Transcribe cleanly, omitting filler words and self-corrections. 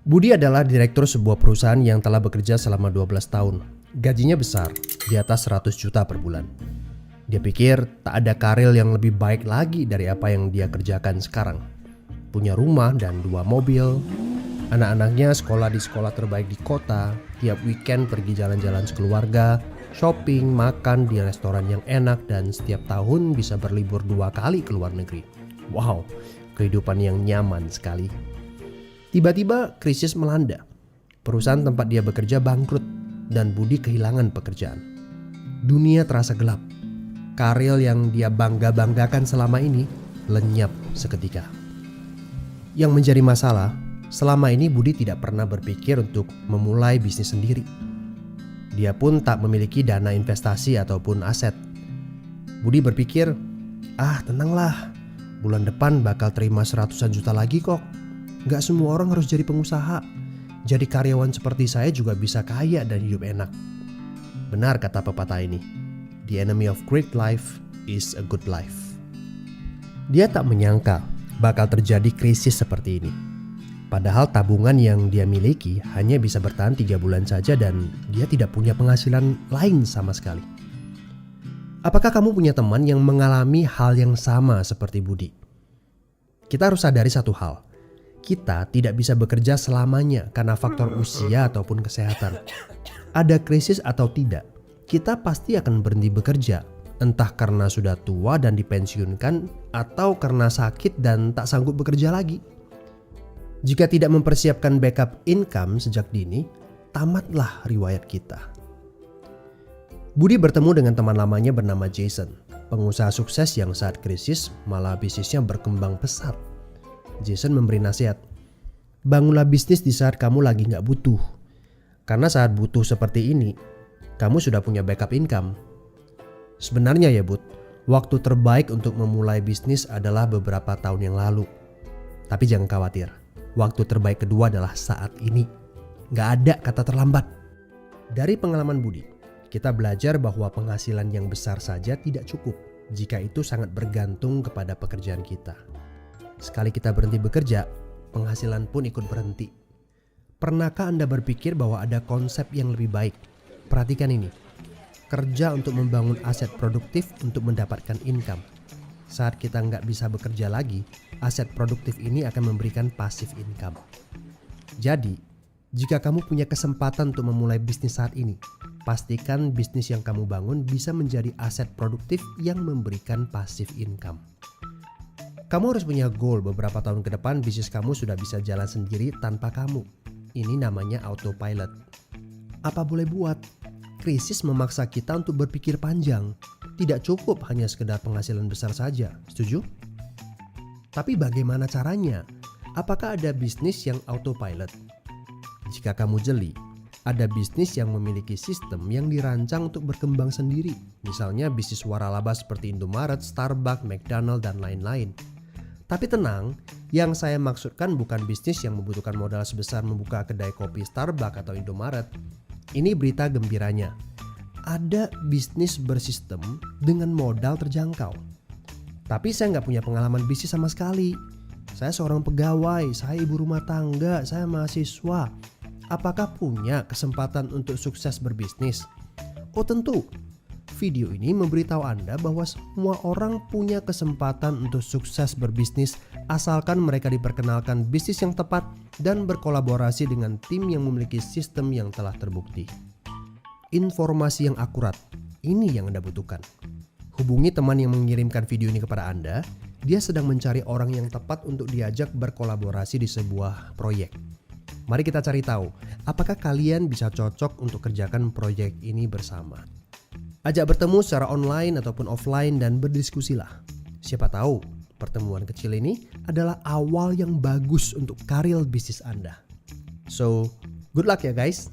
Budi adalah direktur sebuah perusahaan yang telah bekerja selama 12 tahun. Gajinya besar, di atas 100 juta per bulan. Dia pikir tak ada karir yang lebih baik lagi dari apa yang dia kerjakan sekarang. Punya rumah dan 2 mobil. Anak-anaknya sekolah di sekolah terbaik di kota. Tiap weekend pergi jalan-jalan sekeluarga, shopping, makan di restoran yang enak, dan setiap tahun bisa berlibur 2 kali ke luar negeri. Wow, kehidupan yang nyaman sekali. Tiba-tiba krisis melanda. Perusahaan tempat dia bekerja bangkrut dan Budi kehilangan pekerjaan. Dunia terasa gelap. Karir yang dia bangga-banggakan selama ini lenyap seketika. Yang menjadi masalah, selama ini Budi tidak pernah berpikir untuk memulai bisnis sendiri. Dia pun tak memiliki dana investasi ataupun aset. Budi berpikir, tenanglah, bulan depan bakal terima 100-an juta lagi kok. Gak semua orang harus jadi pengusaha. Jadi karyawan seperti saya juga bisa kaya dan hidup enak. Benar kata pepatah ini. The enemy of great life is a good life. Dia tak menyangka bakal terjadi krisis seperti ini. Padahal tabungan yang dia miliki hanya bisa bertahan 3 bulan saja dan dia tidak punya penghasilan lain sama sekali. Apakah kamu punya teman yang mengalami hal yang sama seperti Budi? Kita harus sadari satu hal. Kita tidak bisa bekerja selamanya karena faktor usia ataupun kesehatan. Ada krisis atau tidak, kita pasti akan berhenti bekerja. Entah karena sudah tua dan dipensiunkan atau karena sakit dan tak sanggup bekerja lagi. Jika tidak mempersiapkan backup income sejak dini, tamatlah riwayat kita. Budi bertemu dengan teman lamanya bernama Jason, pengusaha sukses yang saat krisis malah bisnisnya berkembang pesat. Jason memberi nasihat, bangunlah bisnis di saat kamu lagi gak butuh. Karena saat butuh seperti ini, kamu sudah punya backup income. Sebenarnya ya Bud, waktu terbaik untuk memulai bisnis adalah beberapa tahun yang lalu. Tapi jangan khawatir, waktu terbaik kedua adalah saat ini. Gak ada kata terlambat. Dari pengalaman Budi, kita belajar bahwa penghasilan yang besar saja tidak cukup jika itu sangat bergantung kepada pekerjaan kita. Sekali kita berhenti bekerja, penghasilan pun ikut berhenti. Pernahkah Anda berpikir bahwa ada konsep yang lebih baik? Perhatikan ini. Kerja untuk membangun aset produktif untuk mendapatkan income. Saat kita nggak bisa bekerja lagi, aset produktif ini akan memberikan passive income. Jadi, jika kamu punya kesempatan untuk memulai bisnis saat ini, pastikan bisnis yang kamu bangun bisa menjadi aset produktif yang memberikan passive income. Kamu harus punya goal beberapa tahun ke depan bisnis kamu sudah bisa jalan sendiri tanpa kamu. Ini namanya autopilot. Apa boleh buat? Krisis memaksa kita untuk berpikir panjang. Tidak cukup hanya sekedar penghasilan besar saja. Setuju? Tapi bagaimana caranya? Apakah ada bisnis yang autopilot? Jika kamu jeli, ada bisnis yang memiliki sistem yang dirancang untuk berkembang sendiri. Misalnya bisnis waralaba seperti Indomaret, Starbucks, McDonald, dan lain-lain. Tapi tenang, yang saya maksudkan bukan bisnis yang membutuhkan modal sebesar membuka kedai kopi Starbucks atau Indomaret. Ini berita gembiranya. Ada bisnis bersistem dengan modal terjangkau. Tapi saya nggak punya pengalaman bisnis sama sekali. Saya seorang pegawai, saya ibu rumah tangga, saya mahasiswa. Apakah punya kesempatan untuk sukses berbisnis? Oh tentu. Video ini memberitahu Anda bahwa semua orang punya kesempatan untuk sukses berbisnis asalkan mereka diperkenalkan bisnis yang tepat dan berkolaborasi dengan tim yang memiliki sistem yang telah terbukti. Informasi yang akurat, ini yang Anda butuhkan. Hubungi teman yang mengirimkan video ini kepada Anda. Dia sedang mencari orang yang tepat untuk diajak berkolaborasi di sebuah proyek. Mari kita cari tahu, apakah kalian bisa cocok untuk kerjakan proyek ini bersama. Ajak bertemu secara online ataupun offline dan berdiskusilah. Siapa tahu pertemuan kecil ini adalah awal yang bagus untuk karir bisnis Anda. So, good luck ya guys.